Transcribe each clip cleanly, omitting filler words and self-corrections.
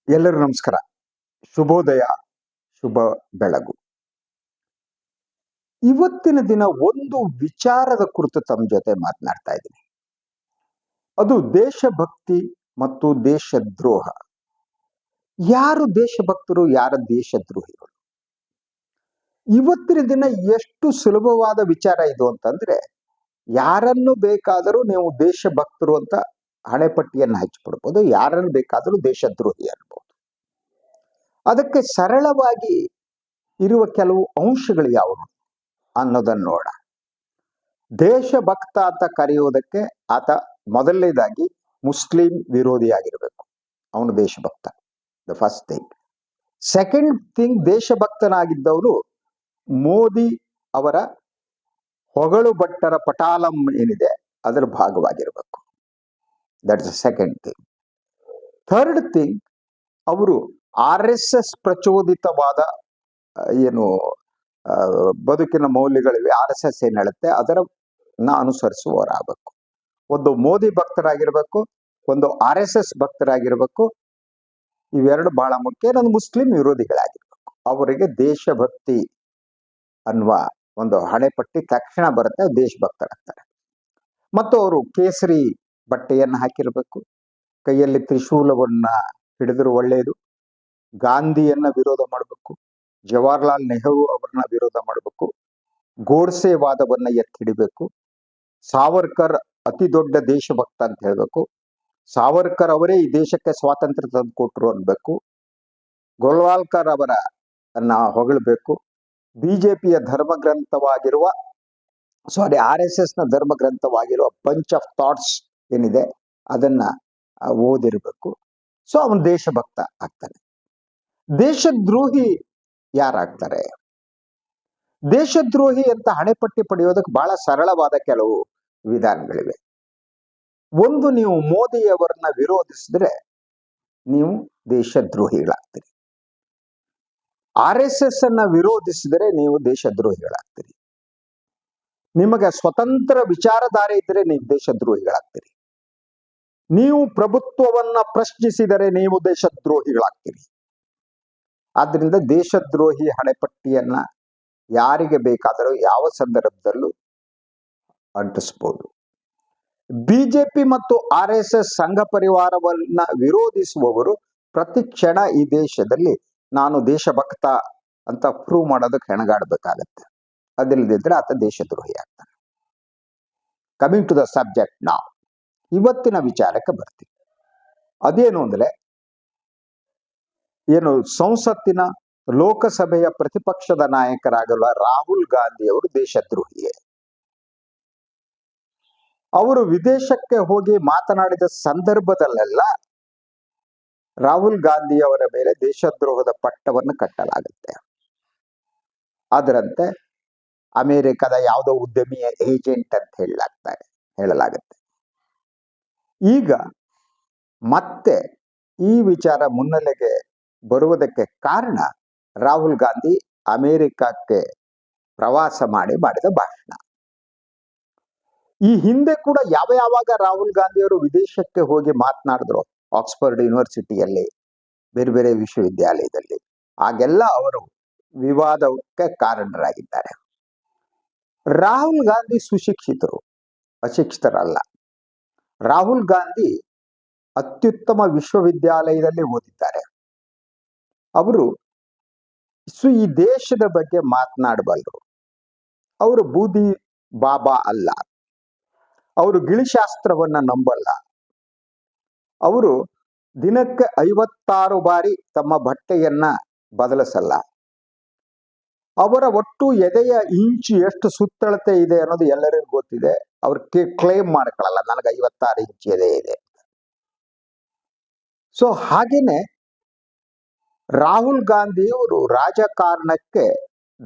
ಎಲ್ಲರೂ ನಮಸ್ಕಾರ. ಶುಭೋದಯ, ಶುಭ ಬೆಳಗು. ಇವತ್ತಿನ ದಿನ ಒಂದು ವಿಚಾರದ ಕುರಿತು ತಮ್ಮ ಜೊತೆ ಮಾತನಾಡ್ತಾ ಇದ್ದೀನಿ. ಅದು ದೇಶಭಕ್ತಿ ಮತ್ತು ದೇಶದ್ರೋಹ. ಯಾರು ದೇಶಭಕ್ತರು, ಯಾರ ದೇಶದ್ರೋಹಿಗಳು? ಇವತ್ತಿನ ದಿನ ಎಷ್ಟು ಸುಲಭವಾದ ವಿಚಾರ ಇದು ಅಂತಂದ್ರೆ, ಯಾರನ್ನು ಬೇಕಾದರೂ ನೀವು ದೇಶಭಕ್ತರು ಅಂತ ಹಣೆಪಟ್ಟಿಯನ್ನು ಹಚ್ಚಿಬಿಡ್ಬೋದು, ಯಾರನ್ನು ಬೇಕಾದರೂ ದೇಶದ್ರೋಹಿ ಅನ್ಬೋದು. ಅದಕ್ಕೆ ಸರಳವಾಗಿ ಇರುವ ಕೆಲವು ಅಂಶಗಳು ಯಾವುವು ಅನ್ನೋದನ್ನು ನೋಡ. ದೇಶಭಕ್ತ ಅಂತ ಕರೆಯುವುದಕ್ಕೆ ಆತ ಮೊದಲನೇದಾಗಿ ಮುಸ್ಲಿಂ ವಿರೋಧಿಯಾಗಿರಬೇಕು. ಅವನು ದೇಶಭಕ್ತ, the first thing. Second thing, ದೇಶಭಕ್ತನಾಗಿದ್ದವನು ಮೋದಿ ಅವರ ಹೊಗಳು ಭಟ್ಟರ ಪಟಾಲಂ ಏನಿದೆ ಅದರ ಭಾಗವಾಗಿರಬೇಕು. That is the second thing. Third thing, ಅವರು RSS ಪ್ರಚೋದಿತವಾದ ಏನು ಬದುಕಿನ ಮೌಲ್ಯಗಳಿವೆ, RSS ಏನ್ ಹೇಳುತ್ತೆ ಅದರನ್ನ ಅನುಸರಿಸುವವರಾಗಬೇಕು. ಒಂದು ಮೋದಿ ಭಕ್ತರಾಗಿರ್ಬೇಕು, ಒಂದು RSS ಭಕ್ತರಾಗಿರ್ಬೇಕು. ಇವೆರಡು ಬಹಳ ಮುಖ್ಯ. ಇನ್ನೊಂದು ಮುಸ್ಲಿಂ ವಿರೋಧಿಗಳಾಗಿರ್ಬೇಕು. ಅವರಿಗೆ ದೇಶಭಕ್ತಿ ಅನ್ನುವ ಒಂದು ಹಣೆಪಟ್ಟಿ ತಕ್ಷಣ ಬರುತ್ತೆ, ದೇಶಭಕ್ತರಾಗ್ತಾರೆ. ಮತ್ತು ಅವರು ಕೇಸರಿ ಬಟ್ಟೆಯನ್ನು ಹಾಕಿರ್ಬೇಕು, ಕೈಯಲ್ಲಿ ತ್ರಿಶೂಲವನ್ನ ಹಿಡಿದ್ರು ಒಳ್ಳೆಯದು, ಗಾಂಧಿಯನ್ನ ವಿರೋಧ ಮಾಡಬೇಕು, ಜವಾಹರ್ಲಾಲ್ ನೆಹರು ಅವರನ್ನ ವಿರೋಧ ಮಾಡಬೇಕು, ಗೋಡ್ಸೆ ವಾದವನ್ನ ಎತ್ತಿ ಹಿಡಿಬೇಕು, ಸಾವರ್ಕರ್ ಅತಿ ದೊಡ್ಡ ದೇಶಭಕ್ತ ಅಂತ ಹೇಳ್ಬೇಕು, ಸಾವರ್ಕರ್ ಅವರೇ ಈ ದೇಶಕ್ಕೆ ಸ್ವಾತಂತ್ರ್ಯ ತಂದು ಕೊಟ್ರು ಅನ್ಬೇಕು, ಗೋಲ್ವಾಲ್ಕರ್ ಅವರನ್ನ ಹೊಗಳಬೇಕು, ಬಿಜೆಪಿಯ ಧರ್ಮಗ್ರಂಥವಾಗಿರುವ RSS ನ ಧರ್ಮಗ್ರಂಥವಾಗಿರುವ ಬಂಚ್ ಆಫ್ ಥಾಟ್ಸ್ ಏನಿದೆ ಅದನ್ನ ಓದಿರ್ಬೇಕು. ಸೊ ಅವನು ದೇಶಭಕ್ತ ಆಗ್ತಾನೆ. ದೇಶದ್ರೋಹಿ ಯಾರಾಗ್ತಾರೆ? ದೇಶದ್ರೋಹಿ ಅಂತ ಹಣೆಪಟ್ಟಿ ಪಡೆಯೋದಕ್ಕೆ ಬಹಳ ಸರಳವಾದ ಕೆಲವು ವಿಧಾನಗಳಿವೆ. ಒಂದು, ನೀವು ಮೋದಿಯವರನ್ನ ವಿರೋಧಿಸಿದ್ರೆ ನೀವು ದೇಶದ್ರೋಹಿಗಳಾಗ್ತೀರಿ. RSS ಅನ್ನ ವಿರೋಧಿಸಿದರೆ ನೀವು ದೇಶದ್ರೋಹಿಗಳಾಗ್ತೀರಿ. ನಿಮಗೆ ಸ್ವತಂತ್ರ ವಿಚಾರಧಾರೆ ಇದ್ದರೆ ನೀವು ದೇಶದ್ರೋಹಿಗಳಾಗ್ತೀರಿ. ನೀವು ಪ್ರಭುತ್ವವನ್ನ ಪ್ರಶ್ನಿಸಿದರೆ ನೀವು ದೇಶದ್ರೋಹಿಗಳಾಗ್ತೀರಿ. ಆದ್ರಿಂದ ದೇಶದ್ರೋಹಿ ಹಣೆಪಟ್ಟಿಯನ್ನ ಯಾರಿಗೆ ಬೇಕಾದರೂ ಯಾವ ಸಂದರ್ಭದಲ್ಲೂ ಅಂಟಿಸಬಹುದು. ಬಿಜೆಪಿ ಮತ್ತು RSS ಸಂಘ ಪರಿವಾರವನ್ನ ವಿರೋಧಿಸುವವರು ಪ್ರತಿ ಕ್ಷಣ ಈ ದೇಶದಲ್ಲಿ ನಾನು ದೇಶಭಕ್ತ ಅಂತ ಪ್ರೂವ್ ಮಾಡೋದಕ್ಕೆ ಹೆಣಗಾಡಬೇಕಾಗತ್ತೆ. ಅದಿಲ್ಲದಿದ್ರೆ ಆತ ದೇಶದ್ರೋಹಿ ಆಗ್ತಾನೆ. ಕಮಿಂಗ್ ಟು ದ ಸಬ್ಜೆಕ್ಟ್ ನಾವು ಇವತ್ತಿನ ವಿಚಾರಕ್ಕೆ ಬರ್ತೀವಿ. ಅದೇನು ಅಂದ್ರೆ, ಏನು ಸಂಸತ್ತಿನ ಲೋಕಸಭೆಯ ಪ್ರತಿಪಕ್ಷದ ನಾಯಕರಾಗಲು ರಾಹುಲ್ ಗಾಂಧಿ ಅವರು ದೇಶದ್ರೋಹಿಯೇ. ಅವರು ವಿದೇಶಕ್ಕೆ ಹೋಗಿ ಮಾತನಾಡಿದ ಸಂದರ್ಭದಲ್ಲೆಲ್ಲ ರಾಹುಲ್ ಗಾಂಧಿ ಅವರ ಮೇಲೆ ದೇಶದ್ರೋಹದ ಪಟ್ಟವನ್ನು ಕಟ್ಟಲಾಗುತ್ತೆ. ಅದರಂತೆ ಅಮೆರಿಕದ ಯಾವುದೋ ಉದ್ಯಮಿಯ ಏಜೆಂಟ್ ಅಂತ ಹೇಳಲಾಗುತ್ತೆ. ಈಗ ಮತ್ತೆ ಈ ವಿಚಾರ ಮುನ್ನೆಲೆಗೆ ಬರುವುದಕ್ಕೆ ಕಾರಣ ರಾಹುಲ್ ಗಾಂಧಿ ಅಮೆರಿಕಕ್ಕೆ ಪ್ರವಾಸ ಮಾಡಿದ ಭಾಷಣ. ಈ ಹಿಂದೆ ಕೂಡ ಯಾವಾಗ ರಾಹುಲ್ ಗಾಂಧಿಯವರು ವಿದೇಶಕ್ಕೆ ಹೋಗಿ ಮಾತನಾಡಿದ್ರು, ಆಕ್ಸ್ಫರ್ಡ್ ಯೂನಿವರ್ಸಿಟಿಯಲ್ಲಿ, ಬೇರೆ ಬೇರೆ ವಿಶ್ವವಿದ್ಯಾಲಯದಲ್ಲಿ, ಆಗೆಲ್ಲ ಅವರು ವಿವಾದಕ್ಕೆ ಕಾರಣರಾಗಿದ್ದಾರೆ. ರಾಹುಲ್ ಗಾಂಧಿ ಸುಶಿಕ್ಷಿತರು, ಅಶಿಕ್ಷಿತರಲ್ಲ. ರಾಹುಲ್ ಗಾಂಧಿ ಅತ್ಯುತ್ತಮ ವಿಶ್ವವಿದ್ಯಾಲಯದಲ್ಲಿ ಓದಿದ್ದಾರೆ. ಅವರು ಈ ದೇಶದ ಬಗ್ಗೆ ಮಾತನಾಡಬಲ್ಲರು. ಅವರು ಬೂದಿ ಬಾಬಾ ಅಲ್ಲ. ಅವರು ಗಿಳಿಶಾಸ್ತ್ರವನ್ನ ನಂಬಲ್ಲ. ಅವರು ದಿನಕ್ಕೆ 56 ಬಾರಿ ತಮ್ಮ ಬಟ್ಟೆಯನ್ನ ಬದಲಿಸಲ್ಲ. ಅವರ ಒಟ್ಟು ಎದೆಯ ಇಂಚು ಎಷ್ಟು ಸುತ್ತಳತೆ ಇದೆ ಅನ್ನೋದು ಎಲ್ಲರಿಗೂ ಗೊತ್ತಿದೆ. ಅವ್ರು ಕ್ಲೇಮ್ ಮಾಡ್ಕೊಳ್ಳಲ್ಲ, ನನಗೆ 56 ಇಂಚು ಎದೆ ಇದೆ. ಸೊ ಹಾಗೇನೆ ರಾಹುಲ್ ಗಾಂಧಿಯವರು ರಾಜಕಾರಣಕ್ಕೆ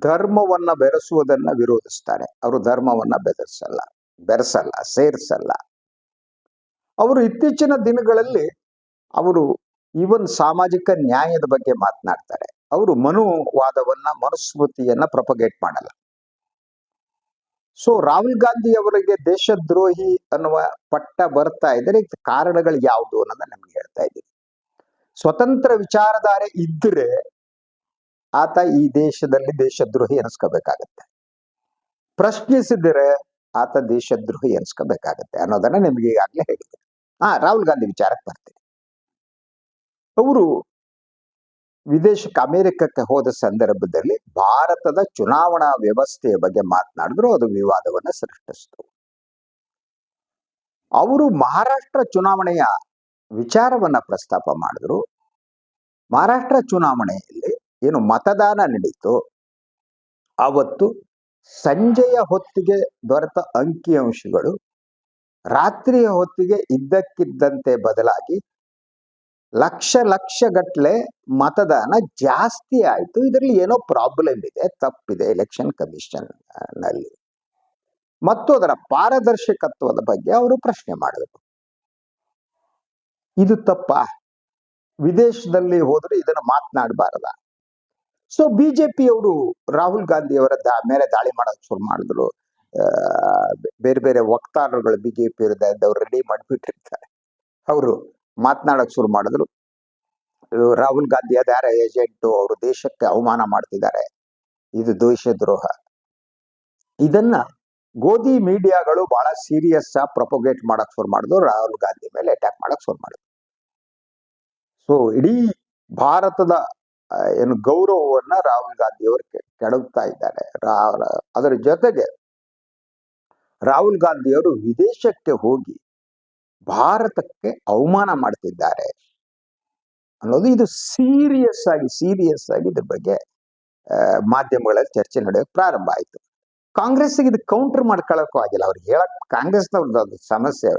ಧರ್ಮವನ್ನ ಬೆರೆಸುವುದನ್ನ ವಿರೋಧಿಸ್ತಾರೆ. ಅವರು ಧರ್ಮವನ್ನ ಬೆರೆಸಲ್ಲ, ಸೇರಿಸಲ್ಲ. ಅವರು ಇತ್ತೀಚಿನ ದಿನಗಳಲ್ಲಿ ಅವರು ಈವನ್ ಸಾಮಾಜಿಕ ನ್ಯಾಯದ ಬಗ್ಗೆ ಮಾತನಾಡ್ತಾರೆ. ಅವರು ಮನುಸ್ಮೃತಿಯನ್ನ ಪ್ರೊಪಗೇಟ್ ಮಾಡಲ್ಲ. ಸೊ ರಾಹುಲ್ ಗಾಂಧಿ ಅವರಿಗೆ ದೇಶದ್ರೋಹಿ ಅನ್ನುವ ಪಟ್ಟ ಬರ್ತಾ ಇದ್ರೆ ಕಾರಣಗಳು ಯಾವುದು ಅನ್ನೋದನ್ನ ನಮ್ಗೆ ಹೇಳ್ತಾ ಇದ್ದೀನಿ. ಸ್ವತಂತ್ರ ವಿಚಾರಧಾರೆ ಇದ್ರೆ ಆತ ಈ ದೇಶದಲ್ಲಿ ದೇಶದ್ರೋಹಿ ಎನಿಸ್ಕೋಬೇಕಾಗತ್ತೆ, ಪ್ರಶ್ನಿಸಿದರೆ ಆತ ದೇಶದ್ರೋಹಿ ಎನಿಸ್ಕೋಬೇಕಾಗತ್ತೆ ಅನ್ನೋದನ್ನ ನಿಮ್ಗೆ ಈಗಾಗಲೇ ಹೇಳಿದೆ. ರಾಹುಲ್ ಗಾಂಧಿ ವಿಚಾರಕ್ಕೆ ಬರ್ತೀನಿ. ಅವರು ವಿದೇಶಕ್ಕೆ ಅಮೆರಿಕಕ್ಕೆ ಹೋದ ಸಂದರ್ಭದಲ್ಲಿ ಭಾರತದ ಚುನಾವಣಾ ವ್ಯವಸ್ಥೆಯ ಬಗ್ಗೆ ಮಾತನಾಡಿದ್ರು, ಅದು ವಿವಾದವನ್ನ ಸೃಷ್ಟಿಸಿತು. ಅವರು ಮಹಾರಾಷ್ಟ್ರ ಚುನಾವಣೆಯ ವಿಚಾರವನ್ನ ಪ್ರಸ್ತಾಪ ಮಾಡಿದ್ರು. ಮಹಾರಾಷ್ಟ್ರ ಚುನಾವಣೆಯಲ್ಲಿ ಏನು ಮತದಾನ ನಡೀತು, ಅವತ್ತು ಸಂಜೆಯ ಹೊತ್ತಿಗೆ ದೊರೆತ ಅಂಕಿಅಂಶಗಳು ರಾತ್ರಿಯ ಹೊತ್ತಿಗೆ ಇದ್ದಕ್ಕಿದ್ದಂತೆ ಬದಲಾಗಿ ಲಕ್ಷ ಗಟ್ಟಲೆ ಮತದಾನ ಜಾಸ್ತಿ ಆಯ್ತು. ಇದರಲ್ಲಿ ಏನೋ ಪ್ರಾಬ್ಲಮ್ ಇದೆ, ತಪ್ಪಿದೆ ಎಲೆಕ್ಷನ್ ಕಮಿಷನ್ ನಲ್ಲಿ ಮತ್ತು ಅದರ ಪಾರದರ್ಶಕತ್ವದ ಬಗ್ಗೆ ಅವರು ಪ್ರಶ್ನೆ ಮಾಡಿದರು. ಇದು ತಪ್ಪಾ? ವಿದೇಶದಲ್ಲಿ ಹೋದ್ರೆ ಇದನ್ನು ಮಾತನಾಡಬಾರದ? ಸೊ ಬಿಜೆಪಿಯವರು ರಾಹುಲ್ ಗಾಂಧಿ ಅವರ ಮೇಲೆ ದಾಳಿ ಮಾಡೋಕೆ ಶುರು ಮಾಡಿದ್ರು. ಬೇರೆ ಬೇರೆ ವಕ್ತಾರರುಗಳು ಬಿಜೆಪಿ ಅವ್ರು ರೆಡಿ ಮಾಡಿಬಿಟ್ಟಿರ್ತಾರೆ. ಅವರು ಮಾತನಾಡಕ್ ಶುರು ಮಾಡಿದ್ರು. ರಾಹುಲ್ ಗಾಂಧಿ ಅದ್ಯಾರ ಏಜೆಂಟು, ಅವರು ದೇಶಕ್ಕೆ ಅವಮಾನ ಮಾಡ್ತಿದ್ದಾರೆ, ಇದು ದೇಶದ್ರೋಹ. ಇದನ್ನ ಗೋಧಿ ಮೀಡಿಯಾಗಳು ಬಹಳ ಸೀರಿಯಸ್ ಆಗಿ ಪ್ರೊಪೋಗೇಟ್ ಮಾಡಕ್ ಶುರು ಮಾಡಿದ್ರು, ರಾಹುಲ್ ಗಾಂಧಿ ಮೇಲೆ ಅಟ್ಯಾಕ್ ಮಾಡಕ್ ಶುರು ಮಾಡಿದ್ರು. ಸೊ ಇಡೀ ಭಾರತದ ಏನು ಗೌರವವನ್ನ ರಾಹುಲ್ ಗಾಂಧಿ ಅವರು ಕೆಡವ್ತಾ ಇದ್ದಾರೆ. ಅದರ ಜೊತೆಗೆ ರಾಹುಲ್ ಗಾಂಧಿ ಅವರು ವಿದೇಶಕ್ಕೆ ಹೋಗಿ ಭಾರತಕ್ಕೆ ಅವಮಾನ ಮಾಡ್ತಿದ್ದಾರೆ ಅನ್ನೋದು, ಇದು ಸೀರಿಯಸ್ ಆಗಿ ಇದ್ರ ಬಗ್ಗೆ ಮಾಧ್ಯಮಗಳಲ್ಲಿ ಚರ್ಚೆ ನಡೆಯೋಕೆ ಪ್ರಾರಂಭ ಆಯ್ತು. ಕಾಂಗ್ರೆಸ್ಗೆ ಇದು ಕೌಂಟರ್ ಮಾಡ್ಕೊಳ್ಳೋಕ್ಕೂ ಆಗಿಲ್ಲ. ಅವ್ರಿಗೆ ಹೇಳಕ್ ಕಾಂಗ್ರೆಸ್ನವ್ರದ್ದು ಸಮಸ್ಯೆ,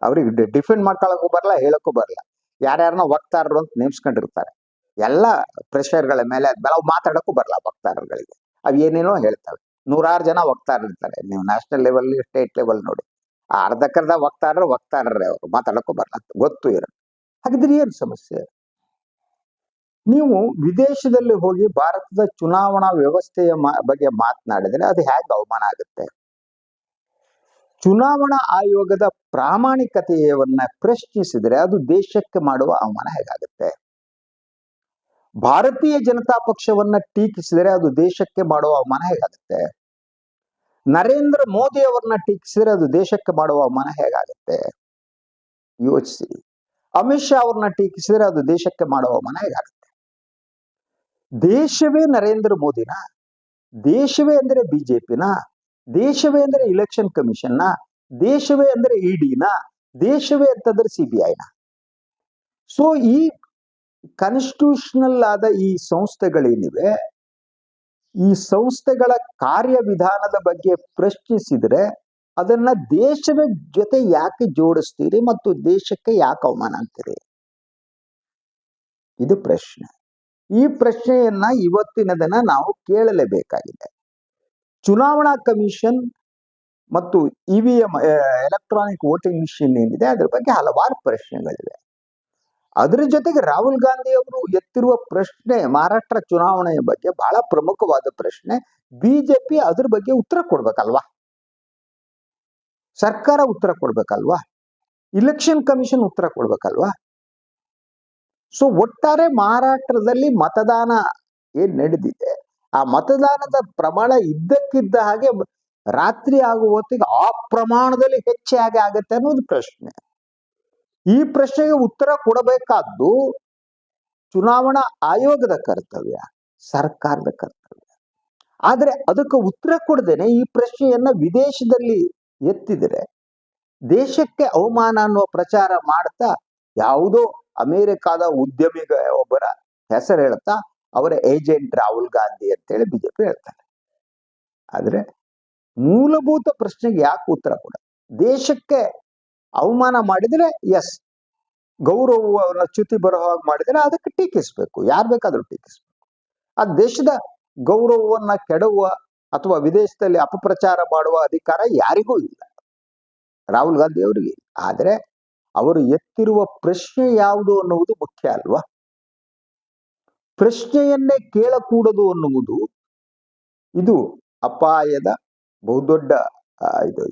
ಅವ್ರಿಗೆ ಡಿಫೆಂಡ್ ಮಾಡ್ಕೊಳ್ಳೋಕ್ಕೂ ಬರಲ್ಲ, ಹೇಳಕ್ಕೂ ಬರಲ್ಲ. ಯಾರ್ಯಾರನ್ನ ವಕ್ತಾರರು ಅಂತ ನೇಮಿಸ್ಕೊಂಡಿರ್ತಾರೆ, ಎಲ್ಲ ಪ್ರೆಷರ್ಗಳ ಮೇಲೆ ಅವು ಮಾತಾಡೋಕ್ಕೂ ಬರಲ್ಲ ವಕ್ತಾರರುಗಳಿಗೆ. ಅವು ಏನೇನೋ ಹೇಳ್ತವೆ. 100 ಜನ ವಕ್ತಾರರು ಇರ್ತಾರೆ. ನೀವು ನ್ಯಾಷನಲ್ ಲೆವೆಲ್, ಸ್ಟೇಟ್ ಲೆವೆಲ್ ನೋಡಿ, ಅರ್ಧಕ್ಕರ್ಧ ವಕ್ತಾರರೇ ಅವರು, ಮಾತಾಡೋಕ್ಕೂ ಬರಲ್ಲ, ಗೊತ್ತು ಇರೋ. ಹಾಗಿದ್ರೆ ಏನು ಸಮಸ್ಯೆ? ನೀವು ವಿದೇಶದಲ್ಲಿ ಹೋಗಿ ಭಾರತದ ಚುನಾವಣಾ ವ್ಯವಸ್ಥೆಯ ಬಗ್ಗೆ ಮಾತನಾಡಿದ್ರೆ ಅದು ಹೇಗೆ ಅವಮಾನ ಆಗುತ್ತೆ? ಚುನಾವಣಾ ಆಯೋಗದ ಪ್ರಾಮಾಣಿಕತೆಯವನ್ನ ಪ್ರಶ್ನಿಸಿದ್ರೆ ಅದು ದೇಶಕ್ಕೆ ಮಾಡುವ ಅವಮಾನ ಹೇಗಾಗುತ್ತೆ? ಭಾರತೀಯ ಜನತಾ ಪಕ್ಷವನ್ನ ಟೀಕಿಸಿದರೆ ಅದು ದೇಶಕ್ಕೆ ಮಾಡುವ ಅವಮಾನ ಹೇಗಾಗುತ್ತೆ? ನರೇಂದ್ರ ಮೋದಿ ಅವರನ್ನ ಟೀಕಿಸಿದ್ರೆ ಅದು ದೇಶಕ್ಕೆ ಮಾಡುವ ಅವಮಾನ ಹೇಗಾಗುತ್ತೆ? ಯೋಚಿಸಿ. ಅಮಿತ್ ಶಾ ಅವ್ರನ್ನ ಟೀಕಿಸಿದ್ರೆ ಅದು ದೇಶಕ್ಕೆ ಮಾಡುವ ಅವಮಾನ ಹೇಗಾಗುತ್ತೆ? ದೇಶವೇ ನರೇಂದ್ರ ಮೋದಿನ, ದೇಶವೇ ಅಂದ್ರೆ ಬಿಜೆಪಿನ, ದೇಶವೇ ಅಂದ್ರೆ ಇಲೆಕ್ಷನ್ ಕಮಿಷನ್ನ, ದೇಶವೇ ಅಂದ್ರೆ ಇಡಿನ, ದೇಶವೇ ಅಂತಂದ್ರೆ ಸಿಬಿಐನ. ಸೊ ಈ ಕಾನ್ಸ್ಟಿಟ್ಯೂಷನಲ್ ಆದ ಈ ಸಂಸ್ಥೆಗಳೇನಿವೆ, ಈ ಸಂಸ್ಥೆಗಳ ಕಾರ್ಯವಿಧಾನದ ಬಗ್ಗೆ ಪ್ರಶ್ನಿಸಿದ್ರೆ ಅದನ್ನ ದೇಶದ ಜೊತೆ ಯಾಕೆ ಜೋಡಿಸ್ತೀರಿ ಮತ್ತು ದೇಶಕ್ಕೆ ಯಾಕೆ ಅವಮಾನ ಅಂತೀರಿ? ಇದು ಪ್ರಶ್ನೆ. ಈ ಪ್ರಶ್ನೆಯನ್ನ ಇವತ್ತಿನ ದಿನ ನಾವು ಕೇಳಲೇಬೇಕಾಗಿದೆ. ಚುನಾವಣಾ ಕಮಿಷನ್ ಮತ್ತು ಇವಿಎಂ, ಎಲೆಕ್ಟ್ರಾನಿಕ್ ವೋಟಿಂಗ್ ಮಿಷಿನ್ ಏನಿದೆ, ಅದ್ರ ಬಗ್ಗೆ ಹಲವಾರು ಪ್ರಶ್ನೆಗಳಿವೆ. ಅದರ ಜೊತೆಗೆ ರಾಹುಲ್ ಗಾಂಧಿ ಅವರು ಎತ್ತಿರುವ ಪ್ರಶ್ನೆ ಮಹಾರಾಷ್ಟ್ರ ಚುನಾವಣೆಯ ಬಗ್ಗೆ ಬಹಳ ಪ್ರಮುಖವಾದ ಪ್ರಶ್ನೆ. ಬಿಜೆಪಿ ಅದ್ರ ಬಗ್ಗೆ ಉತ್ತರ ಕೊಡ್ಬೇಕಲ್ವಾ? ಸರ್ಕಾರ ಉತ್ತರ ಕೊಡ್ಬೇಕಲ್ವಾ? ಇಲೆಕ್ಷನ್ ಕಮಿಷನ್ ಉತ್ತರ ಕೊಡ್ಬೇಕಲ್ವಾ? ಸೊ ಒಟ್ಟಾರೆ ಮಹಾರಾಷ್ಟ್ರದಲ್ಲಿ ಮತದಾನ ಏನ್ ನಡೆದಿದೆ, ಆ ಮತದಾನದ ಪ್ರಮಾಣ ಇದ್ದಕ್ಕಿದ್ದ ಹಾಗೆ ರಾತ್ರಿ ಆಗುವ ಹೊತ್ತಿಗೆ ಆ ಪ್ರಮಾಣದಲ್ಲಿ ಹೆಚ್ಚಾಗಿ ಆಗತ್ತೆ ಅನ್ನೋದು ಪ್ರಶ್ನೆ. ಈ ಪ್ರಶ್ನೆಗೆ ಉತ್ತರ ಕೊಡಬೇಕಾದ್ದು ಚುನಾವಣಾ ಆಯೋಗದ ಕರ್ತವ್ಯ, ಸರ್ಕಾರದ ಕರ್ತವ್ಯ. ಆದ್ರೆ ಅದಕ್ಕೆ ಉತ್ತರ ಕೊಡದೇನೆ ಈ ಪ್ರಶ್ನೆಯನ್ನ ವಿದೇಶದಲ್ಲಿ ಎತ್ತಿದರೆ ದೇಶಕ್ಕೆ ಅವಮಾನ ಅನ್ನುವ ಪ್ರಚಾರ ಮಾಡ್ತಾ ಯಾವುದೋ ಅಮೆರಿಕಾದ ಉದ್ಯಮಿಗ ಒಬ್ಬರ ಹೆಸರು ಹೇಳ್ತಾ ಅವರ ಏಜೆಂಟ್ ರಾಹುಲ್ ಗಾಂಧಿ ಅಂತೇಳಿ ಬಿಜೆಪಿ ಹೇಳ್ತಾರೆ. ಆದ್ರೆ ಮೂಲಭೂತ ಪ್ರಶ್ನೆಗೆ ಯಾಕೆ ಉತ್ತರ ಕೊಡ? ದೇಶಕ್ಕೆ ಅವಮಾನ ಮಾಡಿದ್ರೆ ಎಸ್, ಗೌರವವನ್ನು ಚ್ಯುತಿ ಬರೋ ಹಾಗೆ ಮಾಡಿದ್ರೆ ಅದಕ್ಕೆ ಟೀಕಿಸ್ಬೇಕು, ಯಾರು ಬೇಕಾದ್ರೂ ಟೀಕಿಸ್ಬೇಕು. ಆ ದೇಶದ ಗೌರವವನ್ನ ಕೆಡುವ ಅಥವಾ ವಿದೇಶದಲ್ಲಿ ಅಪಪ್ರಚಾರ ಮಾಡುವ ಅಧಿಕಾರ ಯಾರಿಗೂ ಇಲ್ಲ, ರಾಹುಲ್ ಗಾಂಧಿ ಅವರಿಗೆ. ಆದ್ರೆ ಅವರು ಎತ್ತಿರುವ ಪ್ರಶ್ನೆ ಯಾವುದು ಅನ್ನುವುದು ಮುಖ್ಯ ಅಲ್ವಾ? ಪ್ರಶ್ನೆಯನ್ನೇ ಕೇಳಕೂಡದು ಅನ್ನುವುದು ಇದು ಅಪಾಯದ ಬಹುದೊಡ್ಡ ಇದು.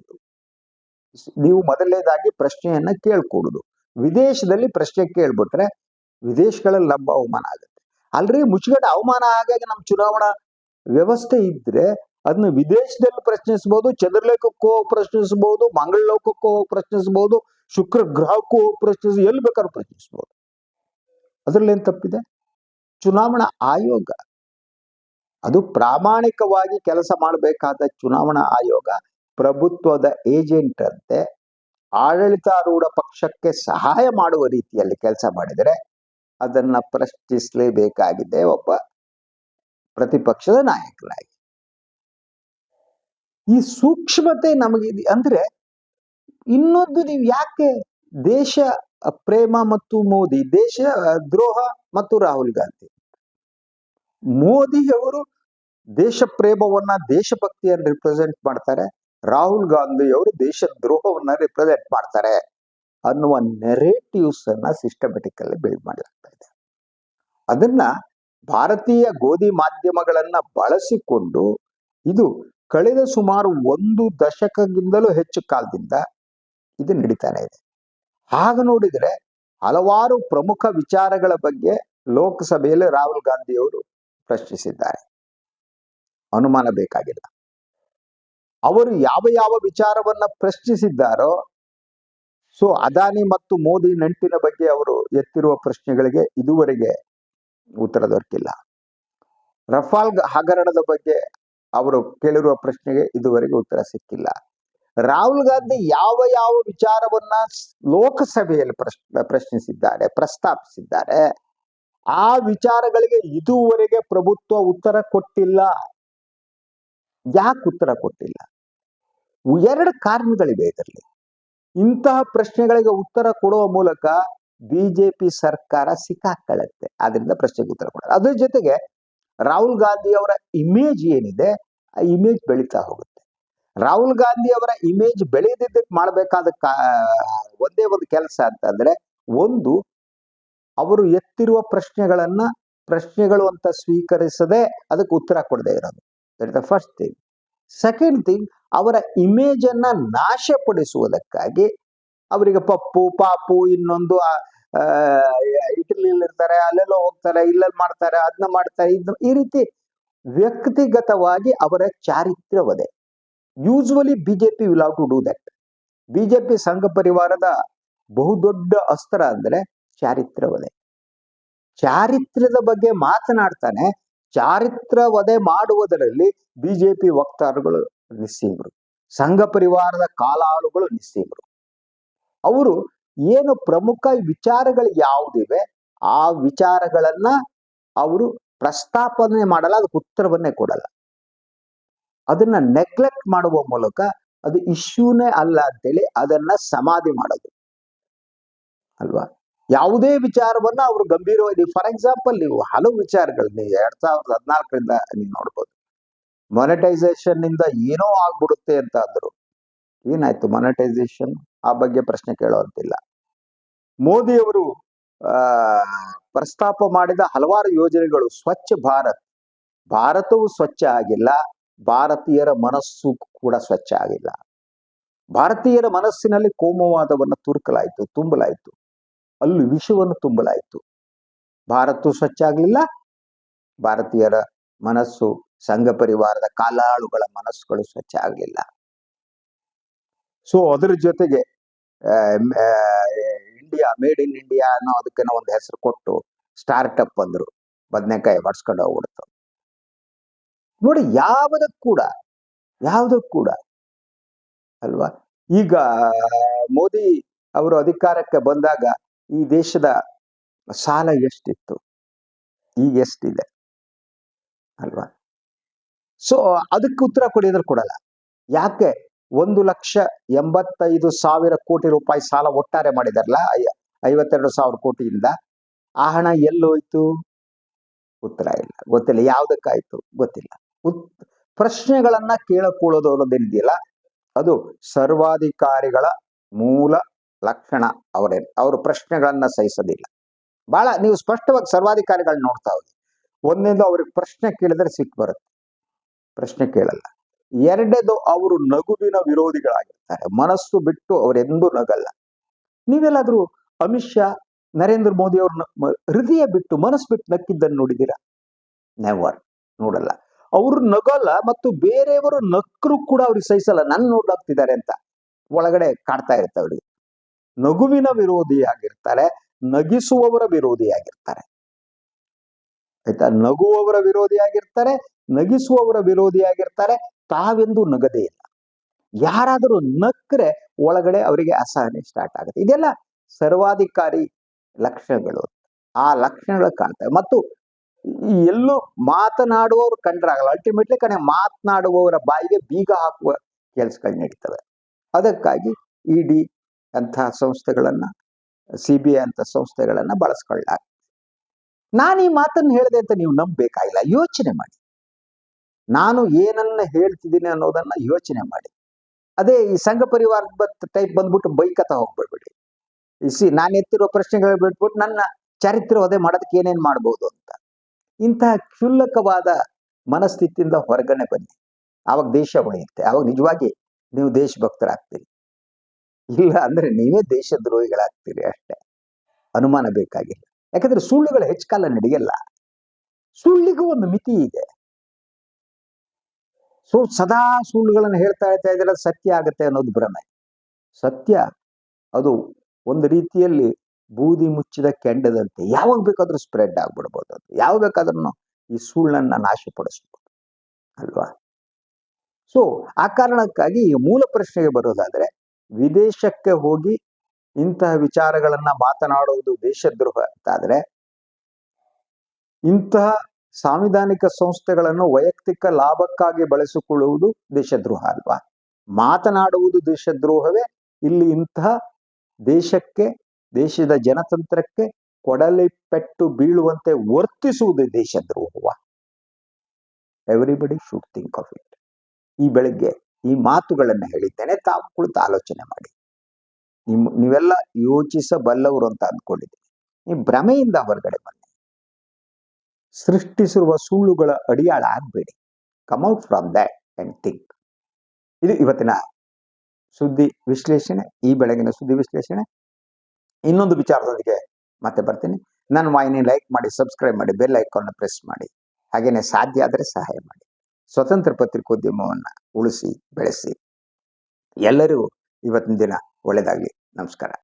ನೀವು ಮೊದಲನೇದಾಗಿ ಪ್ರಶ್ನೆಯನ್ನ ಕೇಳ್ಕೂಡುದು. ವಿದೇಶದಲ್ಲಿ ಪ್ರಶ್ನೆ ಕೇಳ್ಬಿಟ್ರೆ ವಿದೇಶಗಳಲ್ಲಿ ನಮ್ಮ ಅವಮಾನ ಆಗುತ್ತೆ. ಅಲ್ರಿ ಮುಚ್ಚುಗಡೆ ಅವಮಾನ ಆಗಾಗಿ ನಮ್ಮ ಚುನಾವಣಾ ವ್ಯವಸ್ಥೆ ಇದ್ರೆ ಅದನ್ನ ವಿದೇಶದಲ್ಲಿ ಪ್ರಶ್ನಿಸಬಹುದು, ಚಂದ್ರಲೇಖಕ್ಕೂ ಹೋಗಿ ಪ್ರಶ್ನಿಸಬಹುದು, ಮಂಗಳ ಲೋಕಕ್ಕೂ ಹೋಗಿ ಪ್ರಶ್ನಿಸಬಹುದು, ಶುಕ್ರ ಗ್ರಹಕ್ಕೂ ಹೋಗಿ ಎಲ್ಲಿ ಬೇಕಾದ್ರೂ ಪ್ರಶ್ನಿಸಬಹುದು. ಅದ್ರಲ್ಲಿ ಏನ್ ತಪ್ಪಿದೆ? ಚುನಾವಣಾ ಆಯೋಗ ಅದು ಪ್ರಾಮಾಣಿಕವಾಗಿ ಕೆಲಸ ಮಾಡಬೇಕಾದ ಚುನಾವಣಾ ಆಯೋಗ ಪ್ರಭುತ್ವದ ಏಜೆಂಟ್ ಅಂತೆ ಆಡಳಿತಾರೂಢ ಪಕ್ಷಕ್ಕೆ ಸಹಾಯ ಮಾಡುವ ರೀತಿಯಲ್ಲಿ ಕೆಲಸ ಮಾಡಿದರೆ ಅದನ್ನ ಪ್ರಶ್ನಿಸಲೇಬೇಕಾಗಿದೆ ಒಬ್ಬ ಪ್ರತಿಪಕ್ಷದ ನಾಯಕರಾಗಿ. ಈ ಸೂಕ್ಷ್ಮತೆ ನಮಗೆ ಅಂದ್ರೆ ಇನ್ನೊಂದು, ನೀವು ಯಾಕೆ ದೇಶ ಪ್ರೇಮ ಮತ್ತು ಮೋದಿ, ದೇಶ ದ್ರೋಹ ಮತ್ತು ರಾಹುಲ್ ಗಾಂಧಿ. ಮೋದಿಯವರು ದೇಶ ಪ್ರೇಮವನ್ನ, ದೇಶಭಕ್ತಿಯನ್ನು ರಿಪ್ರೆಸೆಂಟ್ ಮಾಡ್ತಾರೆ, ರಾಹುಲ್ ಗಾಂಧಿ ಅವರು ದೇಶ ದ್ರೋಹವನ್ನ ರಿಪ್ರೆಸೆಂಟ್ ಮಾಡ್ತಾರೆ ಅನ್ನುವ ನೆರೇಟಿವ್ಸ್ ಅನ್ನ ಸಿಸ್ಟಮೆಟಿಕಲ್ಲಿ ಬಿಲ್ಡ್ ಮಾಡಲಾಗ್ತಾ ಇದೆ. ಅದನ್ನ ಭಾರತೀಯ ಗೋಧಿ ಮಾಧ್ಯಮಗಳನ್ನ ಬಳಸಿಕೊಂಡು ಇದು ಕಳೆದ ಸುಮಾರು 1 ದಶಕದಿಂದಲೂ ಹೆಚ್ಚು ಕಾಲದಿಂದ ಇದು ನಡೀತಾನೆ ಇದೆ. ಹಾಗೆ ನೋಡಿದ್ರೆ ಹಲವಾರು ಪ್ರಮುಖ ವಿಚಾರಗಳ ಬಗ್ಗೆ ಲೋಕಸಭೆಯಲ್ಲಿ ರಾಹುಲ್ ಗಾಂಧಿ ಅವರು ಪ್ರಶ್ನಿಸಿದ್ದಾರೆ. ಅನುಮಾನ ಬೇಕಾಗಿಲ್ಲ. ಅವರು ಯಾವ ಯಾವ ವಿಚಾರವನ್ನ ಪ್ರಶ್ನಿಸಿದ್ದಾರೋ, ಸೊ ಅದಾನಿ ಮತ್ತು ಮೋದಿ ನಂಟಿನ ಬಗ್ಗೆ ಅವರು ಎತ್ತಿರುವ ಪ್ರಶ್ನೆಗಳಿಗೆ ಇದುವರೆಗೆ ಉತ್ತರ ದೊರಕಿಲ್ಲ. ರಫಾಲ್ ಹಗರಣದ ಬಗ್ಗೆ ಅವರು ಕೇಳಿರುವ ಪ್ರಶ್ನೆಗೆ ಇದುವರೆಗೆ ಉತ್ತರ ಸಿಕ್ಕಿಲ್ಲ. ರಾಹುಲ್ ಗಾಂಧಿ ಯಾವ ಯಾವ ವಿಚಾರವನ್ನ ಲೋಕಸಭೆಯಲ್ಲಿ ಪ್ರಶ್ನಿಸಿದ್ದಾರೆ, ಪ್ರಸ್ತಾಪಿಸಿದ್ದಾರೆ, ಆ ವಿಚಾರಗಳಿಗೆ ಇದುವರೆಗೆ ಪ್ರಭುತ್ವ ಉತ್ತರ ಕೊಟ್ಟಿಲ್ಲ. ಯಾಕೆ ಉತ್ತರ ಕೊಟ್ಟಿಲ್ಲ? 2 ಕಾರಣಗಳಿವೆ ಇದರಲ್ಲಿ. ಇಂತಹ ಪ್ರಶ್ನೆಗಳಿಗೆ ಉತ್ತರ ಕೊಡುವ ಮೂಲಕ ಬಿಜೆಪಿ ಸರ್ಕಾರ ಸಿಕ್ಕಾಕೊಳ್ಳುತ್ತೆ. ಆದ್ರಿಂದ ಪ್ರಶ್ನೆಗೆ ಉತ್ತರ ಕೊಡಲ್ಲ. ಅದ್ರ ಜೊತೆಗೆ ರಾಹುಲ್ ಗಾಂಧಿ ಅವರ ಇಮೇಜ್ ಏನಿದೆ, ಆ ಇಮೇಜ್ ಬೆಳೀತಾ ಹೋಗುತ್ತೆ. ರಾಹುಲ್ ಗಾಂಧಿ ಅವರ ಇಮೇಜ್ ಬೆಳೆದಿದ್ದಕ್ಕೆ ಮಾಡಬೇಕಾದ ಒಂದೇ ಒಂದು ಕೆಲಸ ಅಂತಂದ್ರೆ, ಒಂದು, ಅವರು ಎತ್ತಿರುವ ಪ್ರಶ್ನೆಗಳು ಅಂತ ಸ್ವೀಕರಿಸದೆ ಅದಕ್ಕೆ ಉತ್ತರ ಕೊಡದೆ ಇರೋದು. That is the first thing. Second thing, ಅವರ ಇಮೇಜ್ ಅನ್ನ ನಾಶಪಡಿಸುವುದಕ್ಕಾಗಿ ಅವರಿಗೆ ಪಪ್ಪು ಪಾಪು ಇನ್ನೊಂದು ಇಟಲಿಯಲ್ಲಿ ಇರ್ತಾರೆ, ಅಲ್ಲೆಲ್ಲೋ ಹೋಗ್ತಾರೆ, ಇಲ್ಲಲ್ಲಿ ಮಾಡ್ತಾರೆ, ಅದನ್ನ ಮಾಡ್ತಾರೆ, ಈ ರೀತಿ ವ್ಯಕ್ತಿಗತವಾಗಿ ಅವರ ಚಾರಿತ್ರ್ಯ ವಧೆ. Usually BJP will have to do that. BJP ಸಂಘ ಪರಿವಾರದ ಬಹುದೊಡ್ಡ ಅಸ್ತ್ರ ಅಂದ್ರೆ ಚಾರಿತ್ರ್ಯ ವಧೆ. ಚಾರಿತ್ರ್ಯದ ಬಗ್ಗೆ ಮಾತನಾಡ್ತಾನೆ, ಚಾರಿತ್ರ್ಯ ವಧೆ ಮಾಡುವುದರಲ್ಲಿ ಬಿಜೆಪಿ ವಕ್ತಾರಗಳು ನಿಸ್ಸೀಮರು, ಸಂಘ ಪರಿವಾರದ ಕಾಲಾಳುಗಳು ನಿಸ್ಸೀಮರು. ಅವರು ಏನು ಪ್ರಮುಖ ವಿಚಾರಗಳು ಯಾವುದಿವೆ ಆ ವಿಚಾರಗಳನ್ನ ಅವರು ಪ್ರಸ್ತಾಪನೆ ಮಾಡಲ್ಲ, ಅದಕ್ಕೆ ಉತ್ತರವನ್ನೇ ಕೊಡಲ್ಲ. ಅದನ್ನ ನೆಗ್ಲೆಕ್ಟ್ ಮಾಡುವ ಮೂಲಕ ಅದು ಇಶ್ಯೂನೇ ಅಲ್ಲ ಅಂತೇಳಿ ಅದನ್ನ ಸಮಾಧಿ ಮಾಡೋದು ಅಲ್ವಾ. ಯಾವುದೇ ವಿಚಾರವನ್ನ ಅವರು ಗಂಭೀರವಾಗಿ, ಫಾರ್ ಎಕ್ಸಾಂಪಲ್ ನೀವು ಹಲವು ವಿಚಾರಗಳನ್ನ 2014ರಿಂದ ನೀವು ನೋಡ್ಬೋದು. ಮಾನಿಟೈಸೇಷನ್ ಇಂದ ಏನೋ ಆಗ್ಬಿಡುತ್ತೆ ಅಂತ ಅಂದ್ರು. ಏನಾಯ್ತು ಮಾನಿಟೈಸೇಷನ್? ಆ ಬಗ್ಗೆ ಪ್ರಶ್ನೆ ಕೇಳೋಂತಿಲ್ಲ. ಮೋದಿ ಅವರು ಪ್ರಸ್ತಾಪ ಮಾಡಿದ ಹಲವಾರು ಯೋಜನೆಗಳು, ಸ್ವಚ್ಛ ಭಾರತವು ಸ್ವಚ್ಛ ಆಗಿಲ್ಲ, ಭಾರತೀಯರ ಮನಸ್ಸು ಕೂಡ ಸ್ವಚ್ಛ ಆಗಿಲ್ಲ. ಭಾರತೀಯರ ಮನಸ್ಸಿನಲ್ಲಿ ಕೋಮುವಾದವನ್ನು ತುಂಬಲಾಯಿತು, ಅಲ್ಲಿ ವಿಷವನ್ನು ತುಂಬಲಾಯಿತು. ಭಾರತ ಸ್ವಚ್ಛ ಆಗಲಿಲ್ಲ, ಭಾರತೀಯರ ಮನಸ್ಸು, ಸಂಘ ಪರಿವಾರದ ಕಾಲಾಳುಗಳ ಮನಸ್ಸುಗಳು ಸ್ವಚ್ಛ ಆಗಲಿಲ್ಲ. ಸೊ ಅದರ ಜೊತೆಗೆ ಇಂಡಿಯಾ, ಮೇಡ್ ಇನ್ ಇಂಡಿಯಾ ಅನ್ನೋ ಅದಕ್ಕೇನೋ ಒಂದು ಹೆಸರು ಕೊಟ್ಟು ಸ್ಟಾರ್ಟ್ಅಪ್ ಅಂದ್ರು, ಬದನೆಕಾಯಿ ಹೊಡ್ಸ್ಕೊಂಡು ಹೋಗ್ಬಿಡ್ತು ನೋಡಿ. ಯಾವುದಕ್ಕೂ ಕೂಡ ಅಲ್ವಾ. ಈಗ ಮೋದಿ ಅವರು ಅಧಿಕಾರಕ್ಕೆ ಬಂದಾಗ ಈ ದೇಶದ ಸಾಲ ಎಷ್ಟಿತ್ತು, ಈಗ ಎಷ್ಟಿದೆ ಅಲ್ವಾ. ಸೊ ಅದಕ್ಕೆ ಉತ್ತರ ಕೊಡಲ್ಲ. ಯಾಕೆ 1,85,000 ಕೋಟಿ ರೂಪಾಯಿ ಸಾಲ ಒಟ್ಟಾರೆ ಮಾಡಿದಾರಲ್ಲ 52,000 ಕೋಟಿಯಿಂದ, ಆ ಹಣ ಎಲ್ಲೋಯ್ತು? ಉತ್ತರ ಇಲ್ಲ, ಗೊತ್ತಿಲ್ಲ. ಯಾವುದಕ್ಕಾಯ್ತು ಗೊತ್ತಿಲ್ಲ. ಪ್ರಶ್ನೆಗಳನ್ನ ಕೇಳಕೊಳ್ಳೋದು ಅನ್ನೋದೇನಿದೆಯಲ್ಲ, ಅದು ಸರ್ವಾಧಿಕಾರಿಗಳ ಮೂಲ ಲಕ್ಷಣ. ಅವರು ಪ್ರಶ್ನೆಗಳನ್ನ ಸಹಿಸೋದಿಲ್ಲ. ಬಹಳ ನೀವು ಸ್ಪಷ್ಟವಾಗಿ ಸರ್ವಾಧಿಕಾರಿಗಳನ್ನ ನೋಡ್ತಾ ಹೋಗಿ. ಒಂದನೇದು, ಅವ್ರಿಗೆ ಪ್ರಶ್ನೆ ಕೇಳಿದ್ರೆ ಸಿಟ್ಟು ಬರುತ್ತೆ, ಪ್ರಶ್ನೆ ಕೇಳಲ್ಲ. ಎರಡನೇದು, ಅವರು ನಗುವಿನ ವಿರೋಧಿಗಳಾಗಿರ್ತಾರೆ, ಮನಸ್ಸು ಬಿಟ್ಟು ಅವರೆಂದೂ ನಗಲ್ಲ. ನೀವೆಲ್ಲಾದ್ರೂ ಅಮಿತ್ ಶಾ ನರೇಂದ್ರ ಮೋದಿ ಅವ್ರನ್ನ ಹೃದಯ ಬಿಟ್ಟು ಮನಸ್ಸು ಬಿಟ್ಟು ನಕ್ಕಿದ್ದನ್ನು ನೋಡಿದ್ದೀರಾ? ನೆವರ್, ನೋಡಲ್ಲ. ಅವರು ನಗಲ್ಲ, ಮತ್ತು ಬೇರೆಯವರು ನಕ್ಕರು ಕೂಡ ಅವ್ರಿಗೆ ಸಹಿಸಲ್ಲ. ನನ್ನ ನೋಡ್ಲಾಗ್ತಿದ್ದಾರೆ ಅಂತ ಒಳಗಡೆ ಕಾಡ್ತಾ ಇರುತ್ತೆ ಅವ್ರಿಗೆ. ನಗುವಿನ ವಿರೋಧಿಯಾಗಿರ್ತಾರೆ, ನಗಿಸುವವರ ವಿರೋಧಿಯಾಗಿರ್ತಾರೆ. ಆಯ್ತಾ? ನಗುವವರ ವಿರೋಧಿಯಾಗಿರ್ತಾರೆ, ನಗಿಸುವವರ ವಿರೋಧಿಯಾಗಿರ್ತಾರೆ. ತಾವೆಂದು ನಗದೇ ಇಲ್ಲ. ಯಾರಾದರೂ ನಕ್ಕರೆ ಒಳಗಡೆ ಅವರಿಗೆ ಅಸಹನೆ ಸ್ಟಾರ್ಟ್ ಆಗುತ್ತೆ. ಇದೆಲ್ಲ ಸರ್ವಾಧಿಕಾರಿ ಲಕ್ಷಣಗಳು. ಆ ಲಕ್ಷಣಗಳು ಕಾಣ್ತವೆ. ಮತ್ತು ಎಲ್ಲೂ ಮಾತನಾಡುವವರು ಕಂಡ್ರಾಗಲ್ಲ. ಅಲ್ಟಿಮೇಟ್ಲಿ ಮಾತನಾಡುವವರ ಬಾಯಿಗೆ ಬೀಗ ಹಾಕುವ ಕೆಲಸಗಳು ನಡೀತವೆ. ಅದಕ್ಕಾಗಿ ಇಡಿ ಅಂತಹ ಸಂಸ್ಥೆಗಳನ್ನ, CBI ಅಂತ ಸಂಸ್ಥೆಗಳನ್ನ ಬಳಸ್ಕೊಳ್ಳಾಗ್ತದೆ. ನಾನು ಈ ಮಾತನ್ನು ಹೇಳಿದೆ ಅಂತ ನೀವು ನಂಬಬೇಕಾಗಿಲ್ಲ. ಯೋಚನೆ ಮಾಡಿ, ನಾನು ಏನನ್ನ ಹೇಳ್ತಿದ್ದೀನಿ ಅನ್ನೋದನ್ನ ಯೋಚನೆ ಮಾಡಿ. ಅದೇ ಈ ಸಂಘ ಪರಿವಾರ ಟೈಪ್ ಬಂದ್ಬಿಟ್ಟು ಬೈಕತ್ತ ಹೋಗ್ಬಿಡ್ಬೇಡಿ. ನಾನು ಎತ್ತಿರೋ ಪ್ರಶ್ನೆಗಳು ಬಿಟ್ಬಿಟ್ಟು ನನ್ನ ಚರಿತ್ರೆ ವಧೆ ಮಾಡೋದಕ್ಕೆ ಏನೇನ್ ಮಾಡ್ಬೋದು ಅಂತ. ಇಂತಹ ಕ್ಷುಲ್ಲಕವಾದ ಮನಸ್ಥಿತಿಯಿಂದ ಹೊರಗಡೆ ಬನ್ನಿ. ಆವಾಗ ದೇಶ ಉಳಿಯುತ್ತೆ. ಆವಾಗ ನಿಜವಾಗಿ ನೀವು ದೇಶಭಕ್ತರಾಗ್ತೀರಿ. ಇಲ್ಲ ಅಂದ್ರೆ ನೀವೇ ದೇಶದ್ರೋಹಿಗಳಾಗ್ತೀರಿ ಅಷ್ಟೇ. ಅನುಮಾನ ಬೇಕಾಗಿಲ್ಲ. ಯಾಕಂದ್ರೆ ಸುಳ್ಳುಗಳು ಹೆಚ್ಚು ಕಾಲ ನಡೆಯಲ್ಲ. ಸುಳ್ಳಿಗೂ ಒಂದು ಮಿತಿ ಇದೆ. ಸದಾ ಸುಳ್ಳುಗಳನ್ನು ಹೇಳ್ತಾ ಇದ್ರೆ ಸತ್ಯ ಆಗುತ್ತೆ ಅನ್ನೋದು ಭ್ರಮೆ. ಸತ್ಯ ಅದು ಒಂದು ರೀತಿಯಲ್ಲಿ ಬೂದಿ ಮುಚ್ಚಿದ ಕೆಂಡದಂತೆ. ಯಾವಾಗ ಬೇಕಾದ್ರೂ ಸ್ಪ್ರೆಡ್ ಆಗ್ಬಿಡ್ಬೋದು. ಅದು ಯಾವಾಗ ಬೇಕಾದ್ರೂ ಈ ಸುಳ್ಳನ್ನ ನಾಶಪಡಿಸ್ಬೋದು ಅಲ್ವಾ? ಸೊ ಆ ಕಾರಣಕ್ಕಾಗಿ ಈ ಮೂಲ ಪ್ರಶ್ನೆಗೆ ಬರೋದಾದ್ರೆ, ವಿದೇಶಕ್ಕೆ ಹೋಗಿ ಇಂತಹ ವಿಚಾರಗಳನ್ನ ಮಾತನಾಡುವುದು ದೇಶದ್ರೋಹ ಅಂತಾದ್ರೆ, ಇಂತಹ ಸಾಂವಿಧಾನಿಕ ಸಂಸ್ಥೆಗಳನ್ನು ವೈಯಕ್ತಿಕ ಲಾಭಕ್ಕಾಗಿ ಬಳಸಿಕೊಳ್ಳುವುದು ದೇಶದ್ರೋಹ ಅಲ್ವಾ? ಮಾತನಾಡುವುದು ದೇಶದ್ರೋಹವೇ. ಇಲ್ಲಿ ಇಂತಹ ದೇಶಕ್ಕೆ, ದೇಶದ ಜನತಂತ್ರಕ್ಕೆ ಕೊಡಲಿ ಪೆಟ್ಟು ಬೀಳುವಂತೆ ವರ್ತಿಸುವುದು ದೇಶದ್ರೋಹವ? Everybody should think of it. ಈ ಬೆಳಿಗ್ಗೆ ಈ ಮಾತುಗಳನ್ನು ಹೇಳಿದ್ದೇನೆ. ತಾವು ಕುಳಿತು ಆಲೋಚನೆ ಮಾಡಿ. ನೀವೆಲ್ಲ ಯೋಚಿಸಬಲ್ಲವರು ಅಂತ ಅಂದ್ಕೊಂಡಿದ್ದೀನಿ. ಈ ಭ್ರಮೆಯಿಂದ ಹೊರಗಡೆ ಬನ್ನಿ. ಸೃಷ್ಟಿಸಿರುವ ಸುಳ್ಳುಗಳ ಅಡಿಯಾಳ ಆಗ್ಬೇಡಿ. Come out from that and think. ಇದು ಇವತ್ತಿನ ಸುದ್ದಿ ವಿಶ್ಲೇಷಣೆ, ಈ ಬೆಳಗಿನ ಸುದ್ದಿ ವಿಶ್ಲೇಷಣೆ. ಇನ್ನೊಂದು ವಿಚಾರದೊಂದಿಗೆ ಮತ್ತೆ ಬರ್ತೀನಿ. ನನ್ನ ವಾಹಿನಿ ಲೈಕ್ ಮಾಡಿ, ಸಬ್ಸ್ಕ್ರೈಬ್ ಮಾಡಿ, ಬೆಲ್ ಐಕಾನ್ ಪ್ರೆಸ್ ಮಾಡಿ. ಹಾಗೇನೆ ಸಾಧ್ಯ ಆದರೆ ಸಹಾಯ ಮಾಡಿ. ಸ್ವತಂತ್ರ ಪತ್ರಿಕೋದ್ಯಮವನ್ನು ಉಳಿಸಿ ಬೆಳೆಸಿ. ಎಲ್ಲರಿಗೂ ಇವತ್ತಿನ ದಿನ ಒಳ್ಳೆಯದಾಗಲಿ. ನಮಸ್ಕಾರ.